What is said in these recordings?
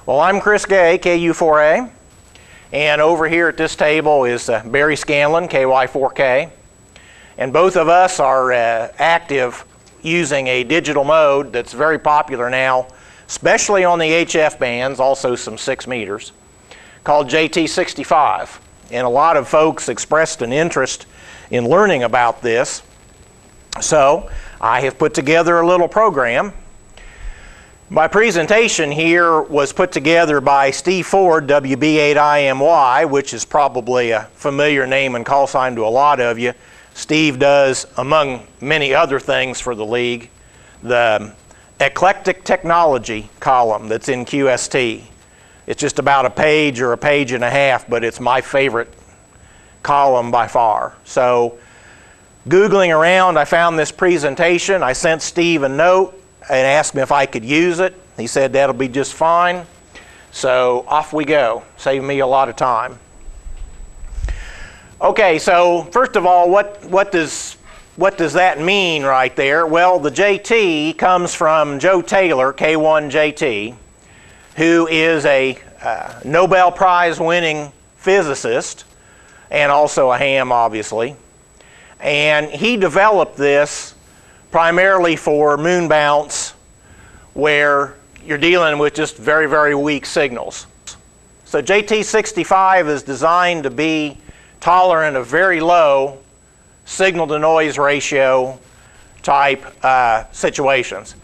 Well, I'm Chris Gay KU4A, and over here at this table is Barry Scanlon KY4K, and both of us are active using a digital mode that's very popular now, especially on the HF bands, also some 6 meters, called JT65. And a lot of folks expressed an interest in learning about this, so I have put together a little program. My presentation here was put together by Steve Ford, WB8IMY, which is probably a familiar name and call sign to a lot of you. Steve does, among many other things for the league, the eclectic technology column that's in QST. It's just about a page or a page and a half, but it's my favorite column by far. So, Googling around, I found this presentation. I sent Steve a note and asked me if I could use it. He said that'll be just fine. So off we go. Saved me a lot of time. Okay, so first of all, what does that mean right there? Well, the JT comes from Joe Taylor, K1JT, who is a Nobel Prize winning physicist and also a ham, obviously. And he developed this primarily for moon bounce, where you're dealing with just very, very weak signals. So JT65 is designed to be tolerant of very low signal-to-noise ratio type situations.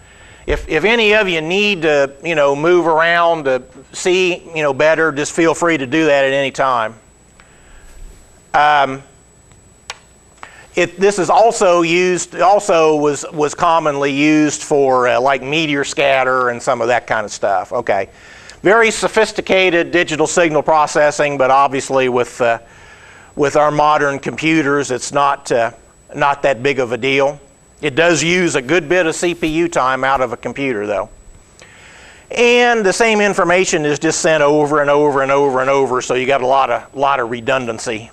If any of you need to, move around to see, better, just feel free to do that at any time. This is also used, was commonly used for like meteor scatter and some of that kind of stuff. Okay, very sophisticated digital signal processing, but obviously with our modern computers, it's not that big of a deal. It does use a good bit of CPU time out of a computer, though. And the same information is just sent over and over and over and over, so you got a lot of redundancy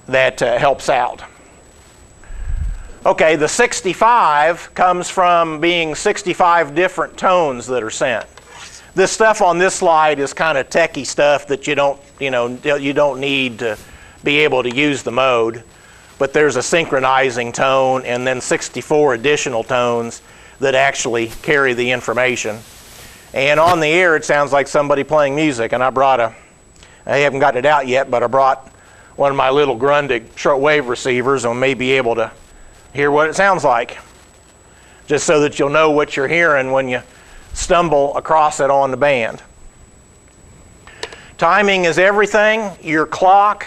that helps out. Okay, the 65 comes from being 65 different tones that are sent. This stuff on this slide is kind of techie stuff that you don't need to be able to use the mode, but there's a synchronizing tone and then 64 additional tones that actually carry the information. And on the air, it sounds like somebody playing music, and I haven't gotten it out yet, but I brought one of my little Grundig shortwave receivers and may be able to hear what it sounds like, just so that you'll know what you're hearing when you stumble across it on the band. Timing is everything. Your computer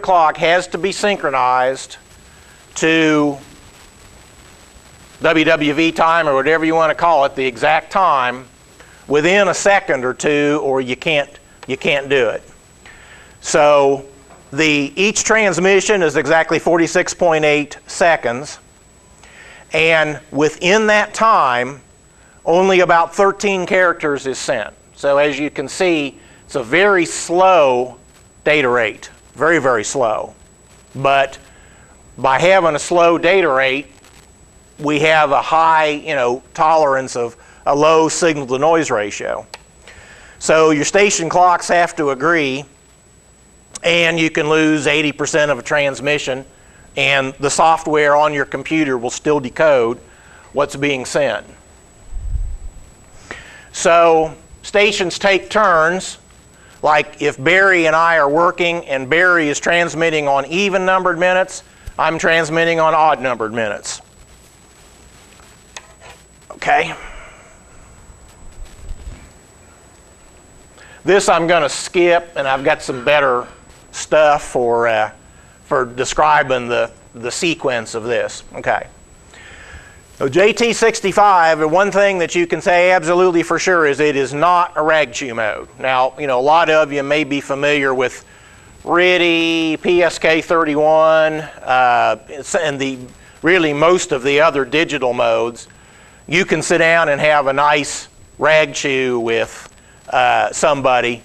clock has to be synchronized to WWV time or whatever you want to call it, the exact time, within a second or two, or you can't do it. So each transmission is exactly 46.8 seconds, and within that time, only about 13 characters is sent. So as you can see, it's a very slow data rate, very, very slow. But by having a slow data rate, we have a high, tolerance of a low signal-to-noise ratio. So your station clocks have to agree, and you can lose 80% of a transmission, and the software on your computer will still decode what's being sent. So stations take turns, like if Barry and I are working and Barry is transmitting on even-numbered minutes, I'm transmitting on odd-numbered minutes. Okay. This I'm going to skip, and I've got some better stuff for describing the sequence of this. Okay. So JT65, one thing that you can say absolutely for sure is it is not a rag chew mode. Now, a lot of you may be familiar with RIDI, PSK31, and really most of the other digital modes. You can sit down and have a nice rag chew with somebody.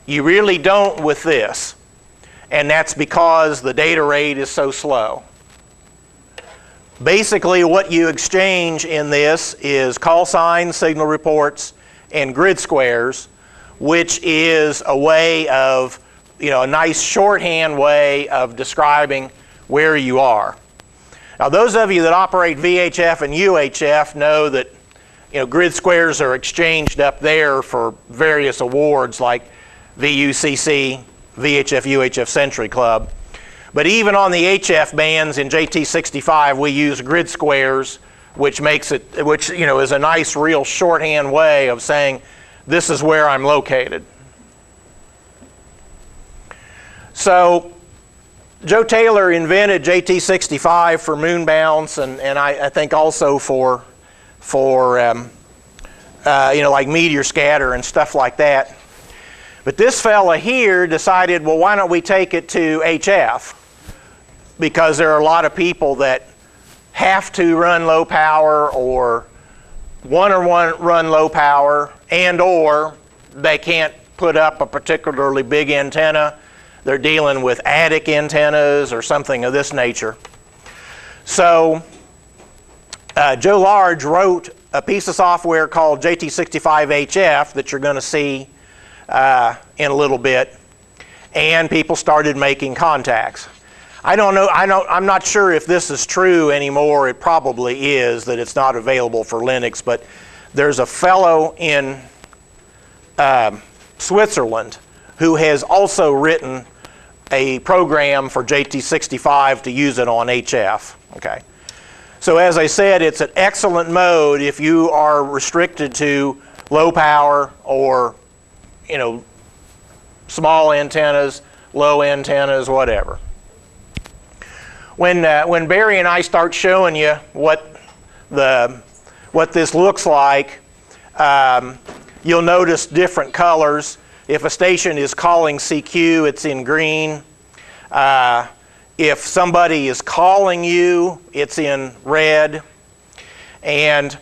You really don't with this. And that's because the data rate is so slow. Basically, what you exchange in this is call signs, signal reports, and grid squares, which is a way of, a nice shorthand way of describing where you are. Now, those of you that operate VHF and UHF know that grid squares are exchanged up there for various awards like VUCC, VHF, UHF Century Club. But even on the HF bands in JT65, we use grid squares, which makes it, is a nice, real shorthand way of saying this is where I'm located. So Joe Taylor invented JT65 for moon bounce, and I think also for like meteor scatter and stuff like that. But this fella here decided, well, why don't we take it to HF? Because there are a lot of people that have to run low power or want to run low power, and or they can't put up a particularly big antenna. They're dealing with attic antennas or something of this nature. So Joe Large wrote a piece of software called JT65 HF that you're going to see in a little bit, and people started making contacts. I don't know, I'm not sure if this is true anymore. It probably is, that it's not available for Linux, but there's a fellow in Switzerland who has also written a program for JT65 to use it on HF. Okay. So as I said, it's an excellent mode if you are restricted to low power or small antennas, low antennas, whatever. When Barry and I start showing you what this looks like, you'll notice different colors. If a station is calling CQ, it's in green. If somebody is calling you, it's in red. And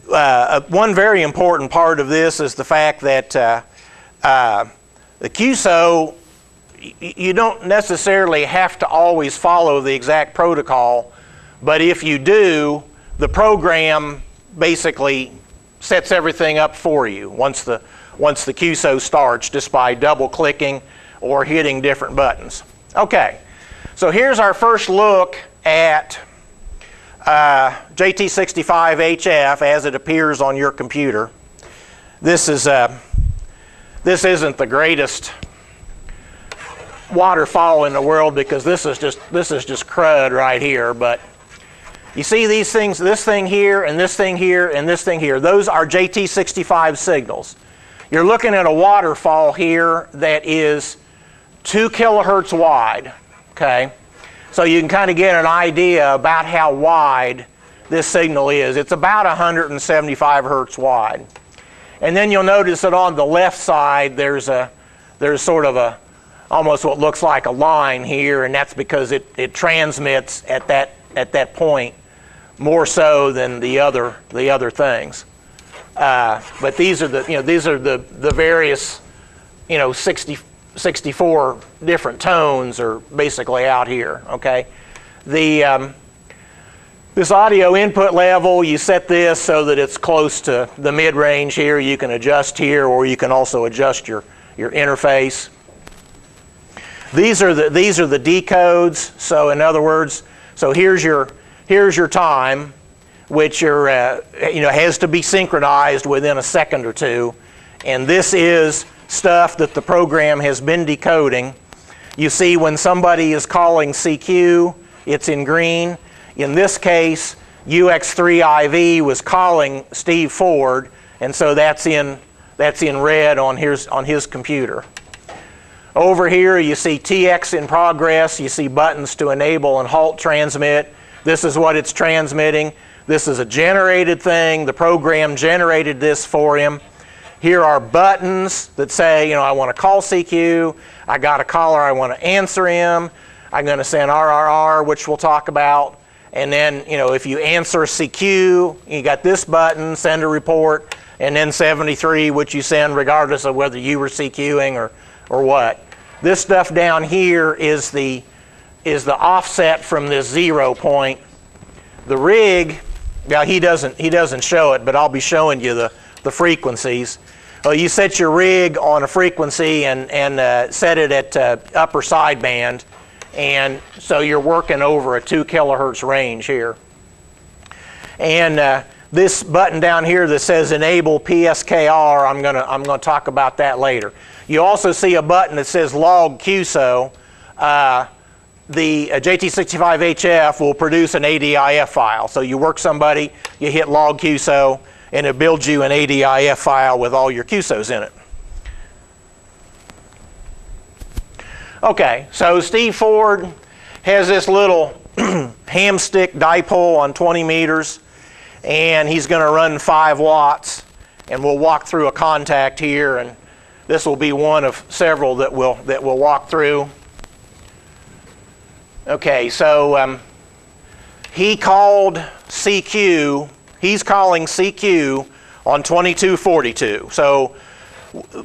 one very important part of this is the fact that the QSO, you don't necessarily have to always follow the exact protocol, but if you do, the program basically sets everything up for you once the QSO starts, just by double-clicking or hitting different buttons. Okay, so here's our first look at JT65 HF as it appears on your computer. This isn't the greatest waterfall in the world, because this is just crud right here, but you see these things, this thing here and this thing here and this thing here, those are JT65 signals. You're looking at a waterfall here that is 2 kilohertz wide, okay? So you can kind of get an idea about how wide this signal is. It's about 175 hertz wide. And then you'll notice that on the left side there's sort of almost what looks like a line here, and that's because it transmits at that point more so than the other things. But these are the various 64 different tones are basically out here. Okay, this audio input level, you set this so that it's close to the mid range here. You can adjust here, or you can also adjust your interface. These are the decodes. So in other words, so here's your time, which has to be synchronized within a second or two, and this is stuff that the program has been decoding. You see when somebody is calling CQ, it's in green. In this case, UX3IV was calling Steve Ford, and so that's in red on his computer. Over here you see TX in progress. You see buttons to enable and halt transmit. This is what it's transmitting. This is a generated thing. The program generated this for him. Here are buttons that say, I want to call CQ. I got a caller, I want to answer him. I'm going to send RRR, which we'll talk about. And then, if you answer CQ, you got this button, send a report, and then 73, which you send regardless of whether you were CQing or what. This stuff down here is the offset from this 0 point. The rig, now he doesn't show it, but I'll be showing you the frequencies. Well, you set your rig on a frequency and set it at upper sideband, and so you're working over a 2 kilohertz range here. And this button down here that says Enable PSKR, I'm gonna talk about that later. You also see a button that says Log QSO. The JT65 HF will produce an ADIF file. So you work somebody, you hit Log QSO, and it builds you an ADIF file with all your QSOs in it. Okay, so Steve Ford has this little hamstick dipole on 20 meters, and he's going to run 5 watts, and we'll walk through a contact here, and this will be one of several that we'll walk through. Okay, so he called CQ. He's calling CQ on 2242. So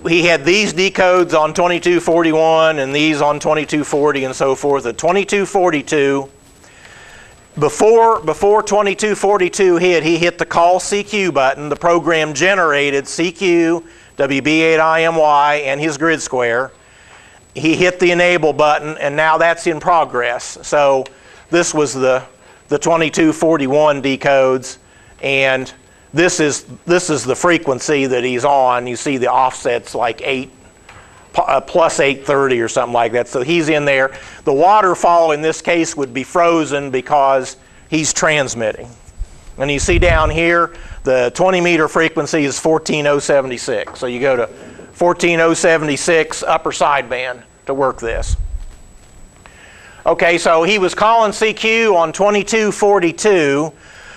he had these decodes on 2241 and these on 2240 and so forth. At 2242, before 2242 hit, he hit the call CQ button. The program generated CQ, WB8IMY, and his grid square. He hit the enable button, and now that's in progress. So this was the 2241 decodes. And this is the frequency that he's on. You see the offset's like plus 830 or something like that. So he's in there. The waterfall in this case would be frozen because he's transmitting. And you see down here, the 20 meter frequency is 14076. So you go to 14076 upper sideband to work this. Okay, so he was calling CQ on 2242.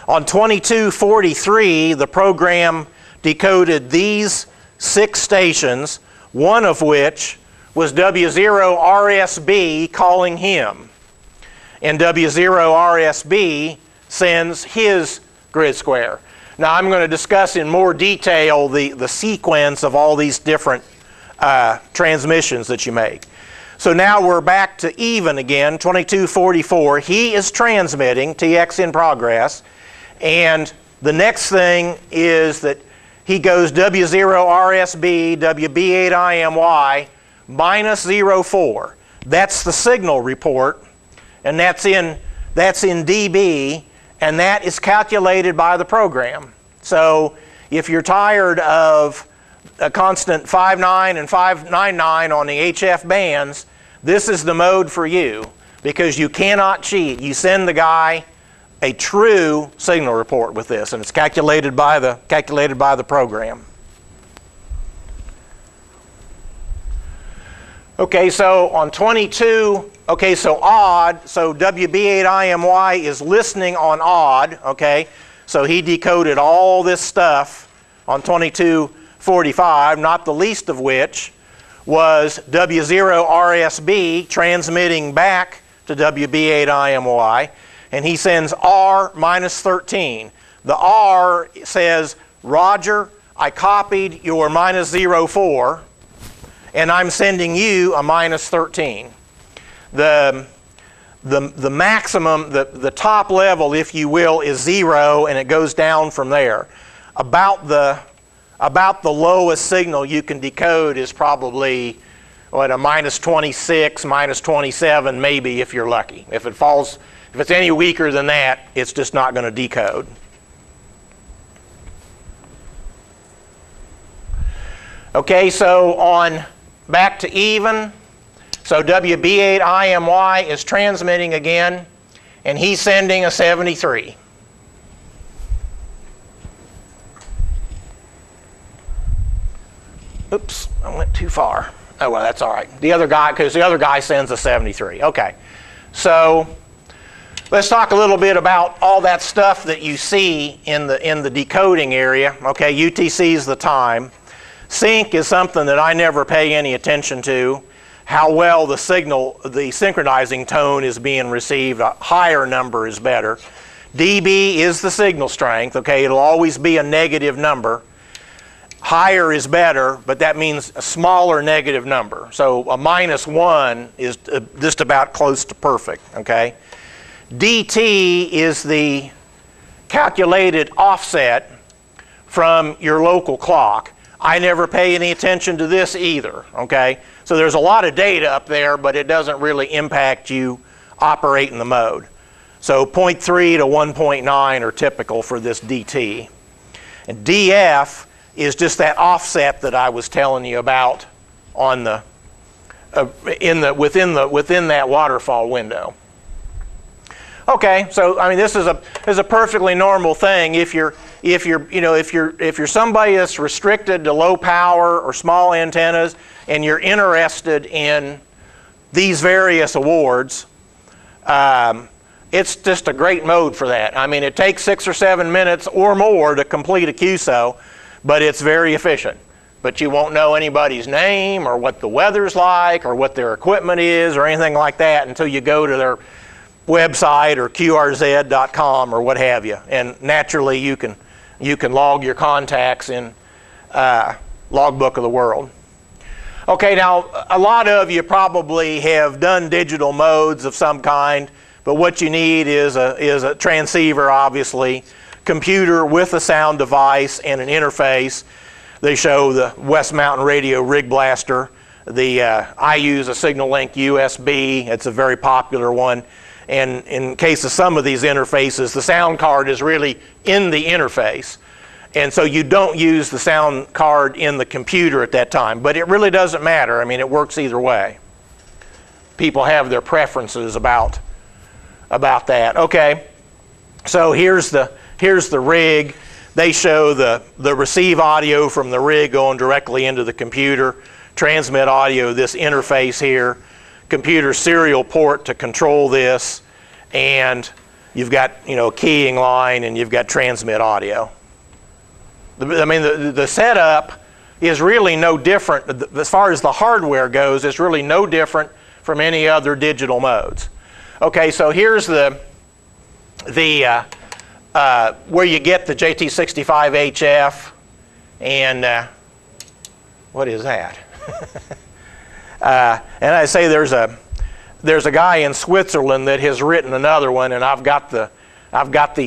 On 2243, the program decoded these 6 stations, one of which was W0RSB calling him. And W0RSB sends his grid square. Now I'm going to discuss in more detail the sequence of all these different transmissions that you make. So now we're back to even again, 2244. He is transmitting, TX in progress. And the next thing is that he goes W0RSB, WB8IMY, minus 04. That's the signal report, and that's in dB, and that is calculated by the program. So if you're tired of a constant 5.9 and 5.99 on the HF bands, this is the mode for you, because you cannot cheat. You send the guy a true signal report with this, and it's calculated by the program. Okay, so on 22, okay, so odd, so WB8IMY is listening on odd, okay, so he decoded all this stuff on 2245, not the least of which was W0RSB transmitting back to WB8IMY. And he sends R minus 13. The R says, Roger, I copied your minus 04, and I'm sending you a minus 13. The maximum, the top level, if you will, is 0, and it goes down from there. About the lowest signal you can decode is probably, what, a minus 26, minus 27, maybe, if you're lucky. If it's any weaker than that, it's just not going to decode. Okay, so back to even. So WB8IMY is transmitting again, and he's sending a 73. Oops, I went too far. Oh, well, that's all right. The other guy, because the other guy sends a 73. Okay, so let's talk a little bit about all that stuff that you see in the decoding area. Okay, UTC is the time. Sync is something that I never pay any attention to. How well the signal, the synchronizing tone is being received. A higher number is better. dB is the signal strength. Okay, it'll always be a negative number. Higher is better, but that means a smaller negative number. So a -1 is just about close to perfect. Okay. DT is the calculated offset from your local clock. I never pay any attention to this either, okay? So there's a lot of data up there, but it doesn't really impact you operating the mode. So 0.3 to 1.9 are typical for this DT. And DF is just that offset that I was telling you about on the within that waterfall window. Okay, so I mean this is a perfectly normal thing if you're somebody that's restricted to low power or small antennas and you're interested in these various awards. It's just a great mode for that. I mean, it takes 6 or 7 minutes or more to complete a QSO, but it's very efficient. But you won't know anybody's name or what the weather's like or what their equipment is or anything like that until you go to their website or qrz.com or what have you. And naturally, you can log your contacts in Logbook of the World. Okay, now a lot of you probably have done digital modes of some kind, but what you need is a transceiver, obviously, computer with a sound device and an interface. They show the West Mountain Radio Rig Blaster. I use a Signal Link USB. It's a very popular one. And in case of some of these interfaces, the sound card is really in the interface. And so you don't use the sound card in the computer at that time. But it really doesn't matter. I mean, it works either way. People have their preferences about that. Okay, so here's the rig. They show the receive audio from the rig going directly into the computer, transmit audio, this interface here, computer serial port to control this, and you've got a keying line and you've got transmit audio. I mean, the setup is really no different as far as the hardware goes. It's really no different from any other digital modes. Okay, so here's where you get the JT65 HF, and what is that? And I say there's a guy in Switzerland that has written another one, and I've got the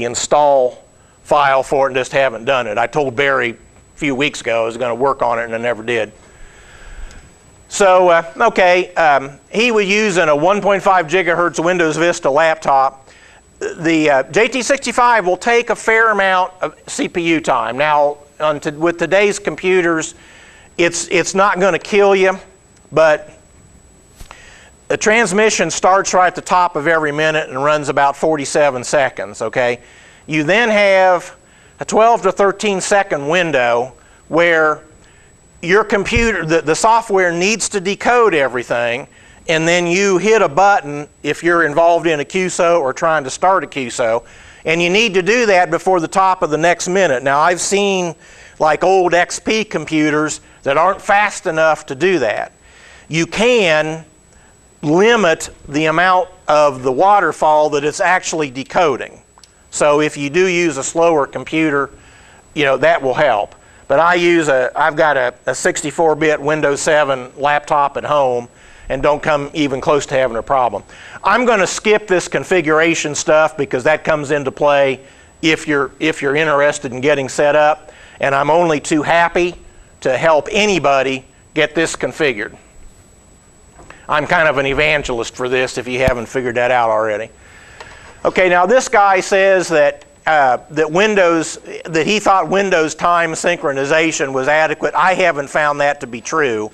install file for it and just haven't done it. I told Barry a few weeks ago I was going to work on it, and I never did. So, okay, he was using a 1.5 gigahertz Windows Vista laptop. The JT65 will take a fair amount of CPU time. Now, with today's computers, it's not going to kill you, but the transmission starts right at the top of every minute and runs about 47 seconds, okay? You then have a 12 to 13 second window where your computer, the software needs to decode everything, and then you hit a button if you're involved in a QSO or trying to start a QSO, and you need to do that before the top of the next minute. Now, I've seen like old XP computers that aren't fast enough to do that. You can limit the amount of the waterfall that it's actually decoding. So if you do use a slower computer, that will help. But I've got a 64-bit Windows 7 laptop at home and don't come even close to having a problem. I'm going to skip this configuration stuff because that comes into play if you're interested in getting set up, and I'm only too happy to help anybody get this configured. I'm kind of an evangelist for this if you haven't figured that out already. Okay, now this guy says that that he thought Windows time synchronization was adequate. I haven't found that to be true.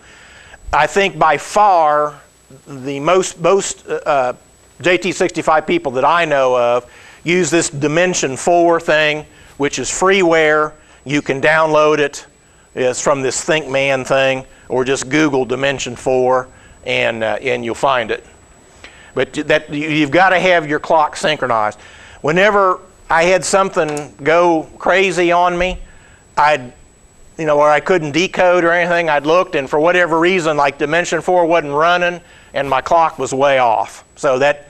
I think by far the most JT65 people that I know of use this Dimension 4 thing, which is freeware. You can download it. It's from this ThinkMan thing, or just Google Dimension 4 and you'll find it. But you've got to have your clock synchronized. Whenever I had something go crazy on me, where I couldn't decode or anything, I'd looked, and for whatever reason, like Dimension 4 wasn't running, and my clock was way off. So that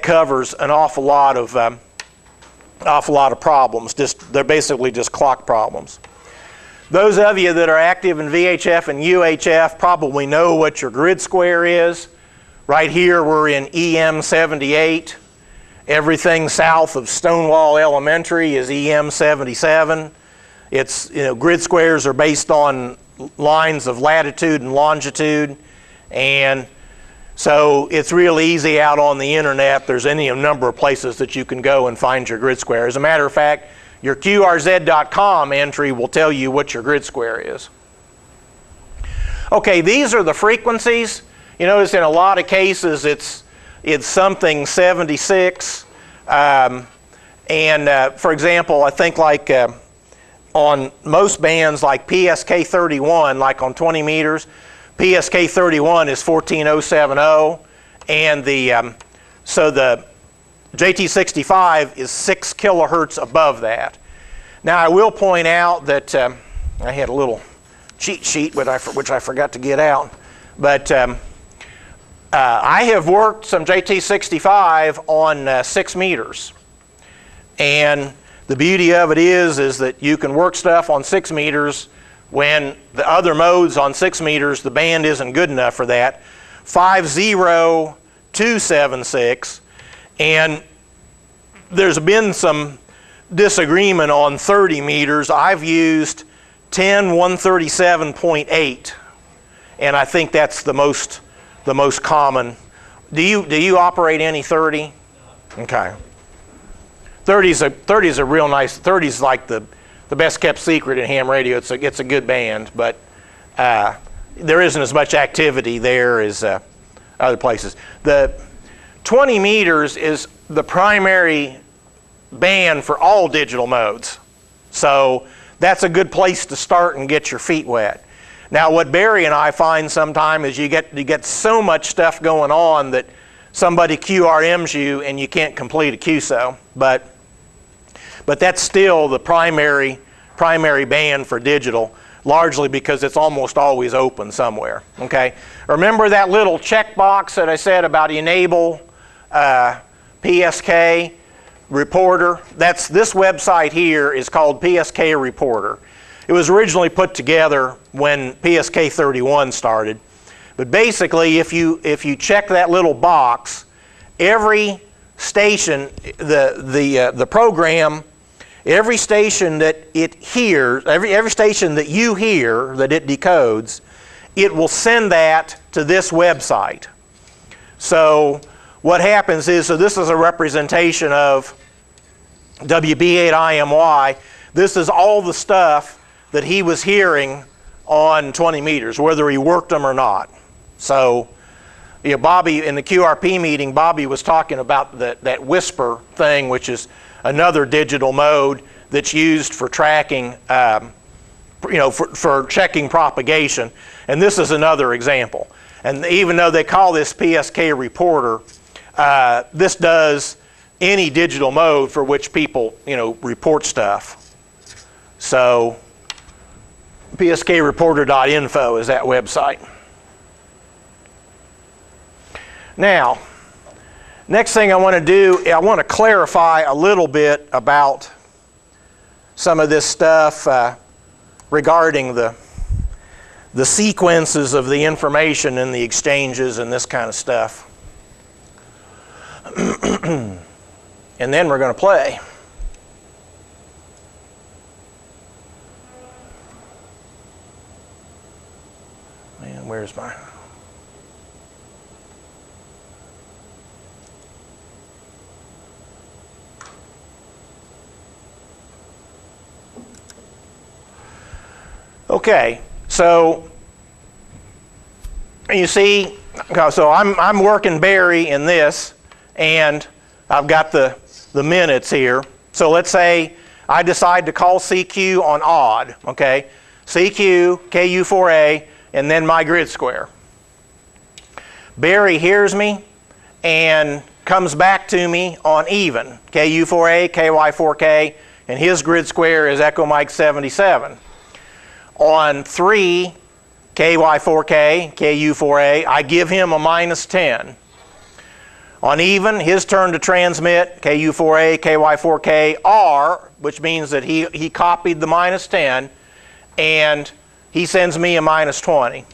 covers an awful lot of problems. They're basically just clock problems. Those of you that are active in VHF and UHF probably know what your grid square is. Right here we're in EM78. Everything south of Stonewall Elementary is EM77. It's, grid squares are based on lines of latitude and longitude, and so it's real easy out on the internet. There's any number of places that you can go and find your grid square. As a matter of fact, your QRZ.com entry will tell you what your grid square is. Okay, these are the frequencies. You notice in a lot of cases it's something 76. For example, I think like on most bands like PSK 31, like on 20 meters, PSK 31 is 14070, and so the JT65 is 6 kilohertz above that. Now I will point out that I had a little cheat sheet which I forgot to get out, but I have worked some JT65 on 6 meters, and the beauty of it is that you can work stuff on 6 meters when the other modes on 6 meters, the band isn't good enough for that. 50276, and there's been some disagreement on 30 meters. I've used 10137.8, and I think that's the most common. Do you operate any 30? Okay. 30 is a real nice. 30 is like the best kept secret in ham radio. It's a good band, but there isn't as much activity there as other places. The 20 meters is the primary band for all digital modes, so that's a good place to start and get your feet wet. Now, what Barry and I find sometimes is you get so much stuff going on that somebody QRMs you and you can't complete a QSO, but that's still the primary band for digital, largely because it's almost always open somewhere. Okay, remember that little checkbox that I said about enable PSK Reporter? This website here is called PSK Reporter. It was originally put together when PSK 31 started, but basically if you check that little box, every station, the program, every station that it hears, every station that you hear that it decodes, it will send that to this website. So what happens is, so this is a representation of WB8IMY. This is all the stuff that he was hearing on 20 meters, whether he worked them or not. So, Bobby, in the QRP meeting, Bobby was talking about that whisper thing, which is another digital mode that's used for tracking, for checking propagation. And this is another example. And even though they call this PSK Reporter, this does any digital mode for which people, report stuff. So, pskreporter.info is that website. Now, next thing I want to do, I want to clarify a little bit about some of this stuff regarding the sequences of the information in the exchanges and this kind of stuff. And then we're going to play. Man, where's my... Okay, so you see, so I'm working Barry in this, and I've got the minutes here. So let's say I decide to call CQ on odd, okay? CQ, KU4A, and then my grid square. Barry hears me and comes back to me on even, KU4A, KY4K, and his grid square is Echo Mike 77. On 3, KY4K, KU4A, I give him a -10. On even, his turn to transmit, KU4A, KY4K, R, which means that he copied the -10, and he sends me a -20.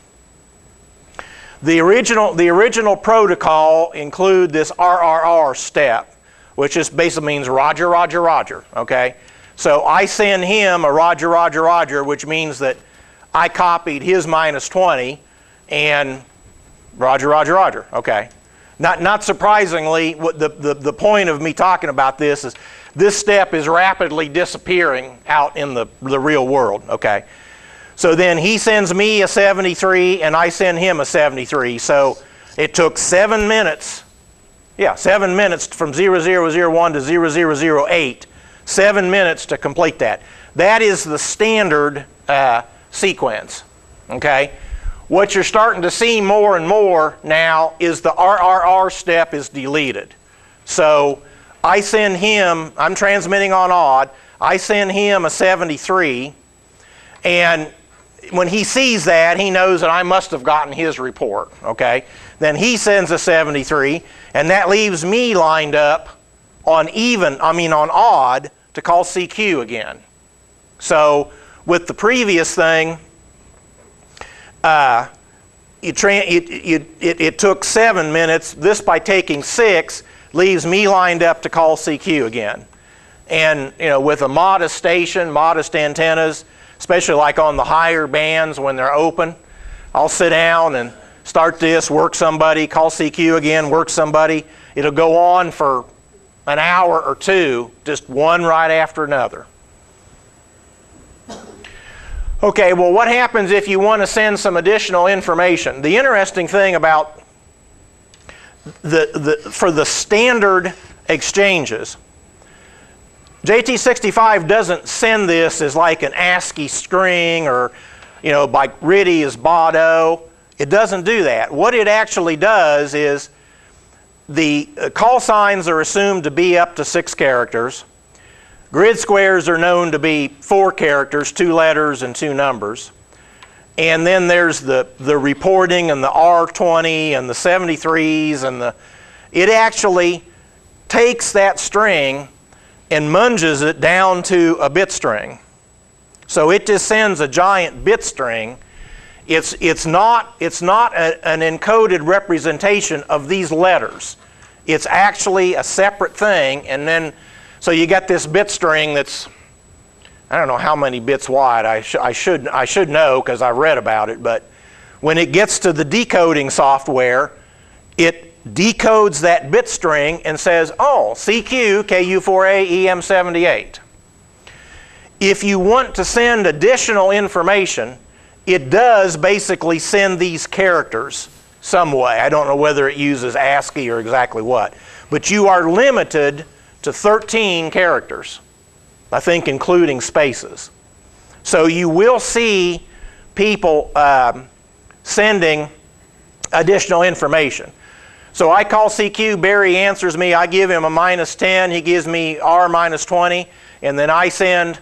The original protocol include this RRR step, which just basically means Roger, Roger, Roger, okay? So I send him a Roger, Roger, Roger, which means that I copied his -20 and Roger, Roger, Roger. Okay. Not surprisingly, what the point of me talking about this is this step is rapidly disappearing out in the real world. Okay. So then he sends me a 73 and I send him a 73. So it took 7 minutes. Yeah, 7 minutes from 0001 to 0008. 7 minutes to complete that. That is the standard sequence. Okay. What you're starting to see more and more now is the RRR step is deleted. So I send him, I'm transmitting on odd, I send him a 73, and when he sees that, he knows that I must have gotten his report, okay? Then he sends a 73, and that leaves me lined up on odd to call CQ again. So with the previous thing, it took 7 minutes. This, by taking 6, leaves me lined up to call CQ again. And with a modest station, modest antennas, especially like on the higher bands when they're open, I'll sit down and start this, work somebody, call CQ again, work somebody. It'll go on for an hour or two, just one right after another. Okay, well, what happens if you want to send some additional information? The interesting thing about for the standard exchanges, JT65 doesn't send this as like an ASCII string or, like RTTY is BAUD-O. It doesn't do that. What it actually does is the call signs are assumed to be up to 6 characters. Grid squares are known to be 4 characters, 2 letters and 2 numbers. And then there's the reporting and the R20 and the 73s and it actually takes that string and munges it down to a bit string. So it just sends a giant bit string. It's not an encoded representation of these letters. It's actually a separate thing, and then so you got this bit string that's, I don't know how many bits wide. I should know because I read about it, but when it gets to the decoding software, it decodes that bit string and says, oh, CQ KU4A EM78. If you want to send additional information, it does basically send these characters some way. I don't know whether it uses ASCII or exactly what, but you are limited to 13 characters, I think including spaces. So you will see people sending additional information. So I call CQ, Barry answers me, I give him a -10, he gives me R -20, and then I send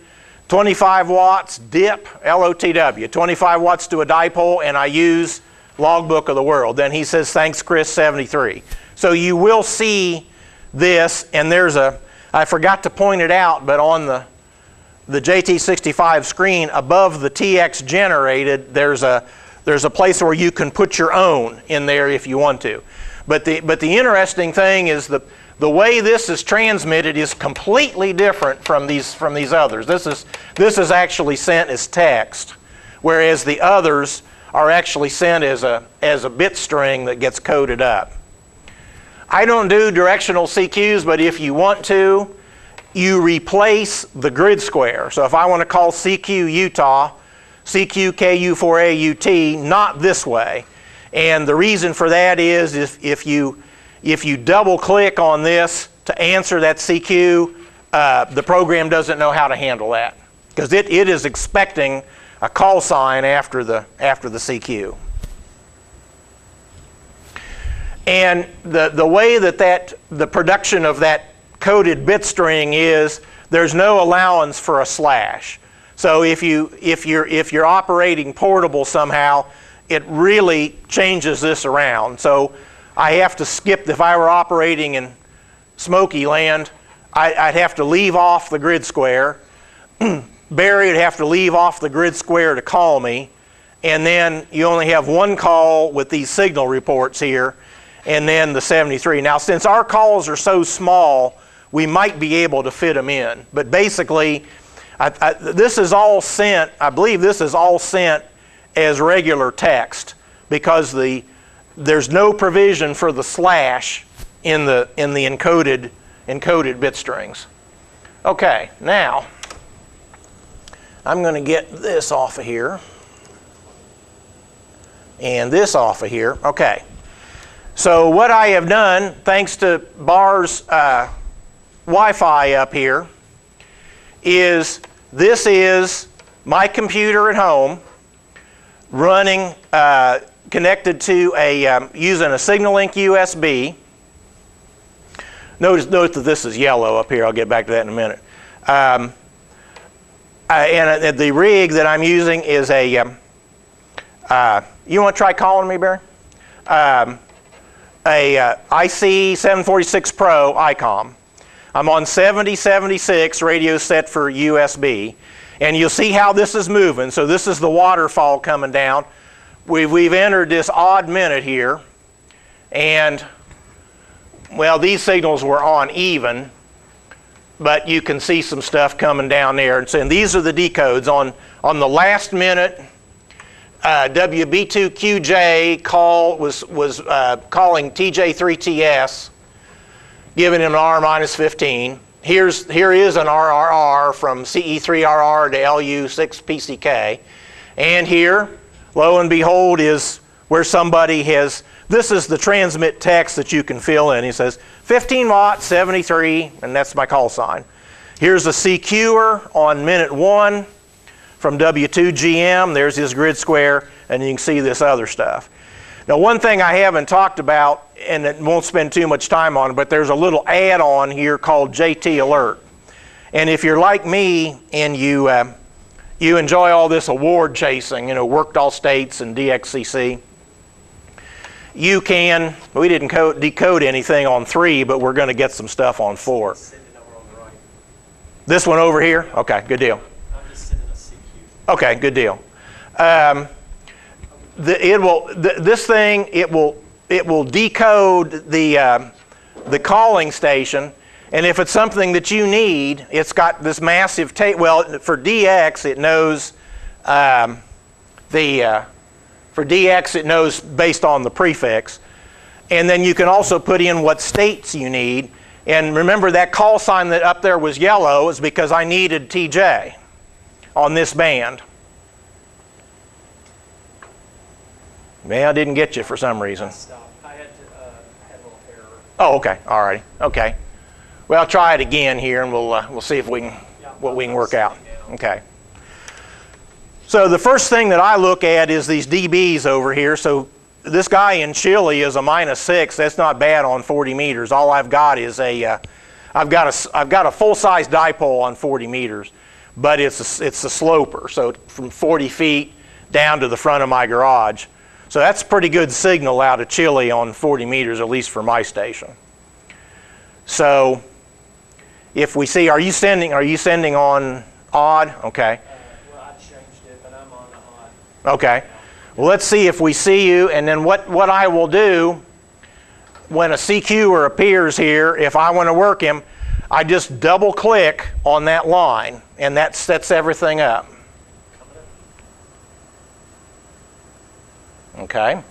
25 watts dip, LOTW, 25 watts to a dipole, and I use Logbook of the World. Then he says, thanks Chris, 73. So you will see this, and there's I forgot to point it out, but on the JT65 screen above the TX generated, there's a place where you can put your own in there if you want to. But the interesting thing is the way this is transmitted is completely different from these others. This is actually sent as text, whereas the others are actually sent as a bit string that gets coded up. I don't do directional CQs, but if you want to, you replace the grid square. So if I want to call CQ Utah, CQ KU4A UT, not this way. And the reason for that is if you double click on this to answer that CQ, the program doesn't know how to handle that because it is expecting a call sign after the CQ. And the way that the production of that coded bit string is, there's no allowance for a slash. So if you're operating portable somehow, it really changes this around. So I have to skip. If I were operating in Smoky Land, I'd have to leave off the grid square. Barry would have to leave off the grid square to call me, and then you only have one call with these signal reports here, and then the 73. Now, since our calls are so small, we might be able to fit them in. But basically, This is all sent, I believe this is all sent as regular text because there's no provision for the slash in the encoded bit strings. Okay, now I'm going to get this off of here and this off of here. Okay, so what I have done, thanks to Bar's Wi-Fi up here, is this is my computer at home running connected to a using a SignalLink USB. Note that this is yellow up here. I'll get back to that in a minute. And the rig that I'm using is a you want to try calling me, Barry? A IC746 Pro ICOM. I'm on 7076, radio set for USB, and you'll see how this is moving. So this is the waterfall coming down. We've entered this odd minute here, and well, these signals were on even, but you can see some stuff coming down there. And these are the decodes. On the last minute, WB2QJ was calling TJ3TS, giving him an R minus 15. Here is an RRR from CE3RR to LU6PCK. And here, lo and behold, is where somebody has, this is the transmit text that you can fill in. He says 15 watts, 73, and that's my call sign. Here's a CQer on minute 1 from W2GM. There's his grid square, and you can see this other stuff. Now, one thing I haven't talked about, and it won't spend too much time on, but there's a little add-on here called JT Alert. And if you're like me and you enjoy all this award chasing, you know, worked all states and DXCC, you can, we didn't decode anything on 3, but we're going to get some stuff on 4. This one over here? Okay, good deal. I'm just sending a CQ. Okay, good deal. This thing will decode the calling station, and if it's something that you need, it's got this massive tape. Well, for DX it knows for DX it knows based on the prefix, and then you can also put in what states you need. And remember, that call sign that up there was yellow is because I needed TJ on this band. Well, I didn't get you for some reason. I had a little error. Oh, okay. All right. Okay. Well, try it again here, and we'll see if we can what we can work out. Okay. So the first thing that I look at is these dBs over here. So this guy in Chile is a -6. That's not bad on 40 meters. All I've got is I've got a full-size dipole on 40 meters, but it's a sloper. So from 40 feet down to the front of my garage. So that's a pretty good signal out of Chile on 40 meters, at least for my station. So if we see, are you sending on odd? Okay. Well, I changed it, but I'm on the odd. Okay. Well, let's see if we see you, and then what I will do when a CQer appears here, if I want to work him, I just double click on that line, and that sets everything up. Okay.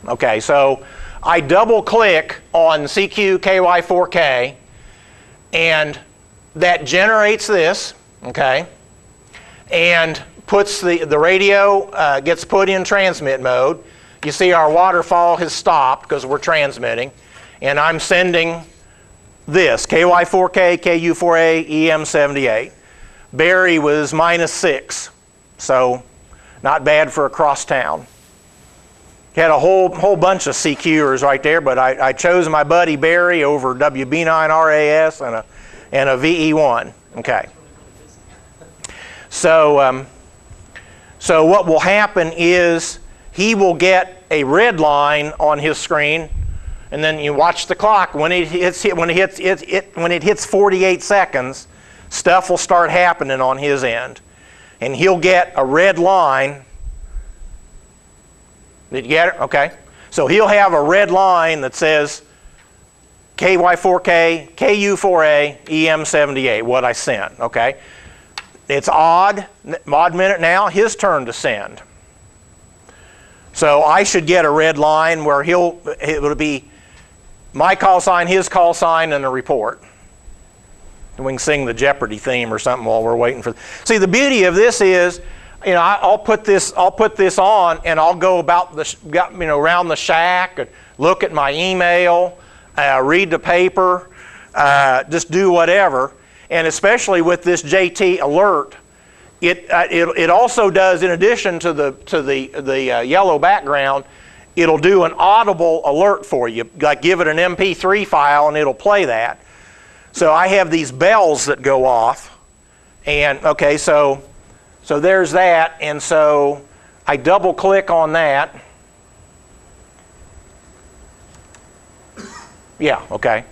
Okay, so I double click on CQ KY4K, and that generates this, okay, and puts the radio gets put in transmit mode. You see our waterfall has stopped because we're transmitting, and I'm sending this KY4K KU4A EM78. Barry was -6, so not bad for across town. Had a whole bunch of CQers right there, but I chose my buddy Barry over WB9RAS and a VE1. Okay. So so what will happen is he will get a red line on his screen, and then you watch the clock. When it hits 48 seconds, stuff will start happening on his end, and he'll get a red line. Did you get it? Okay. So he'll have a red line that says KY4K, KU4A, EM78, what I sent, okay? It's odd minute now, his turn to send. So I should get a red line where it would be my call sign, his call sign, and a report. And we can sing the Jeopardy theme or something while we're waiting for. See, the beauty of this is, you know, I'll put this on, and I'll go about around the shack, and look at my email, read the paper, just do whatever. And especially with this JT alert, it also does, in addition to the yellow background, it'll do an audible alert for you. Like give it an MP3 file and it'll play that. So I have these bells that go off, and okay, so there's that, and so I double click on that. Yeah, okay.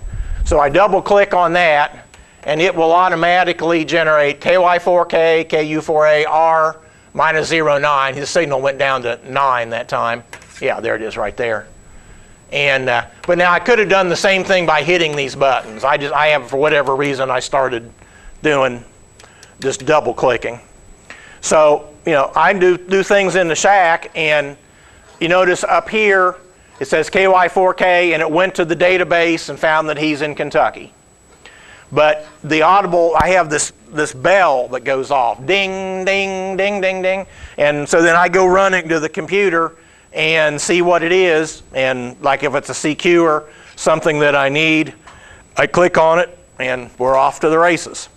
So I double click on that, and it will automatically generate KY4K, KU4A, R -09. His signal went down to 9 that time. Yeah, there it is right there. And but now I could have done the same thing by hitting these buttons. I have, for whatever reason, I started doing just double clicking. So, you know, I do things in the shack, and you notice up here it says KY4K, and it went to the database and found that he's in Kentucky. But the audible, I have this bell that goes off, ding, ding, ding, ding, ding, and so then I go running to the computer and see what it is, and like if it's a CQ or something that I need, I click on it, and we're off to the races.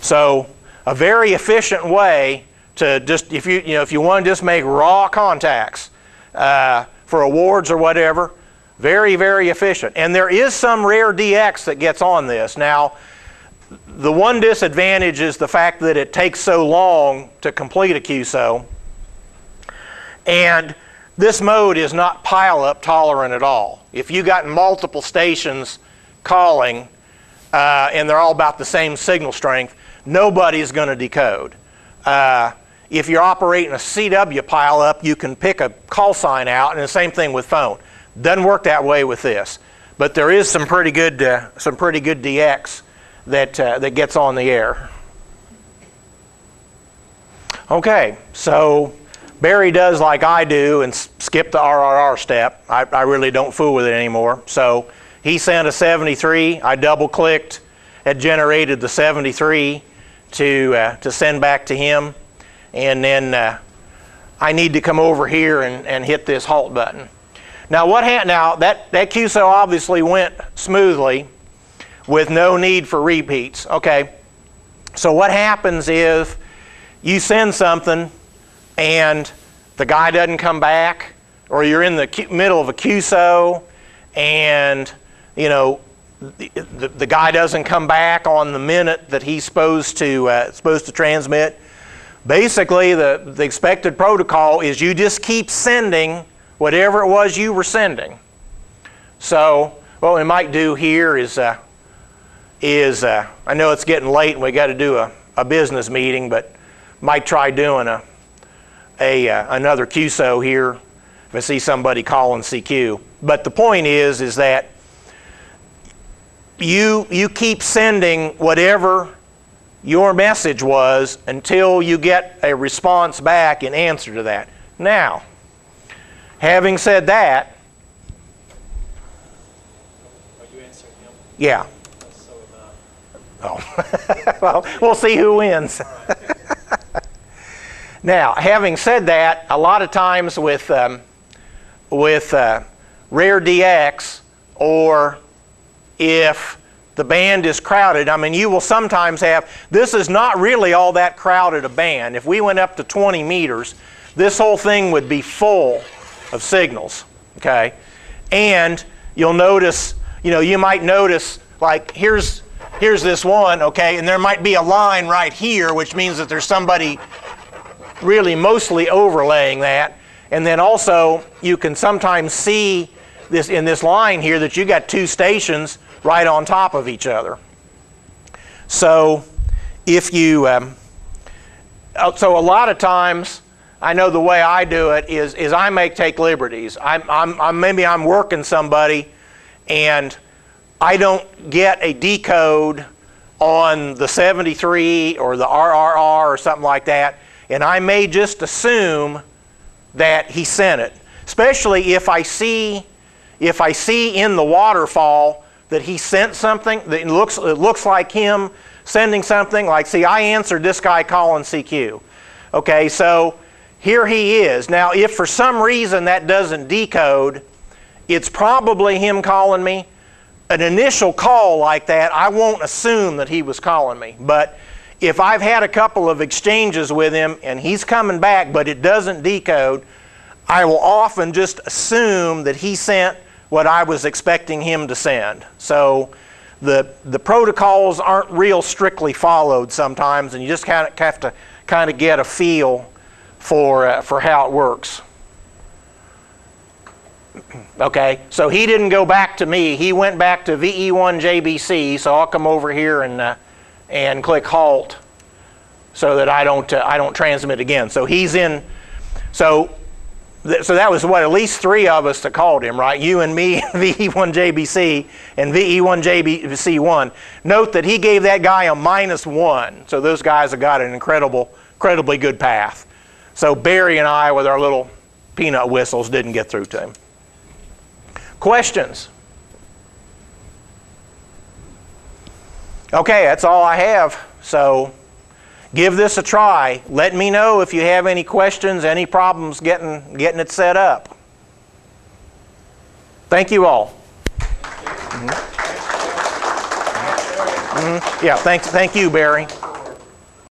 So a very efficient way to just, if you want to just make raw contacts for awards or whatever, very, very efficient. And there is some rare DX that gets on this. Now, the one disadvantage is the fact that it takes so long to complete a QSO, and this mode is not pile-up tolerant at all. If you got multiple stations calling and they're all about the same signal strength, nobody's going to decode. If you're operating a CW pile-up, you can pick a call sign out, and the same thing with phone. Doesn't work that way with this, but there is some pretty good DX that gets on the air. Okay, so Barry does like I do and skip the RRR step. I really don't fool with it anymore. So he sent a 73. I double clicked, it generated the 73 to send back to him, and then I need to come over here and hit this halt button. Now what happened? Now that QSO obviously went smoothly with no need for repeats. Okay, so what happens is you send something and the guy doesn't come back, or you're in the middle of a QSO and you know the guy doesn't come back on the minute that he's supposed to transmit. Basically, the expected protocol is you just keep sending whatever it was you were sending. So what we might do here is I know it's getting late and we got to do a business meeting, but might try doing another QSO here if I see somebody calling CQ. But the point is that you keep sending whatever your message was until you get a response back in answer to that. Now, having said that, are you answering him? yeah. So Oh, well, we'll see who wins. Now, having said that, a lot of times with rare DX, or if the band is crowded, I mean, you will sometimes have, this is not really all that crowded a band. If we went up to 20 meters, this whole thing would be full of signals, okay? And you'll notice, you might notice, like, here's this one, okay, and there might be a line right here, which means that there's somebody really mostly overlaying that. And then also, you can sometimes see this in this line here that you got two stations right on top of each other. So if you, so a lot of times, I know the way I do it is I take liberties. Maybe I'm working somebody, and I don't get a decode on the 73 or the RRR or something like that, and I may just assume that he sent it. Especially if I see in the waterfall that he sent something that it looks like him sending something. Like, see, I answered this guy calling CQ. Okay, so here he is. Now, if for some reason that doesn't decode, it's probably him calling me. An initial call like that, I won't assume that he was calling me. But if I've had a couple of exchanges with him and he's coming back but it doesn't decode, I will often just assume that he sent what I was expecting him to send. So the protocols aren't real strictly followed sometimes, and you just kind of have to kind of get a feel for how it works. Okay, so he didn't go back to me. He went back to VE1JBC. So I'll come over here and click halt so that I don't transmit again. So he's in. So that was what, at least 3 of us that called him, right? You and me, VE1JBC and VE1JBC1. Note that he gave that guy a -1. So those guys have got an incredibly good path. So Barry and I, with our little peanut whistles, didn't get through to him. Questions? Okay, that's all I have. So give this a try. Let me know if you have any questions, any problems getting it set up. Thank you all. Yeah, thank you, Barry.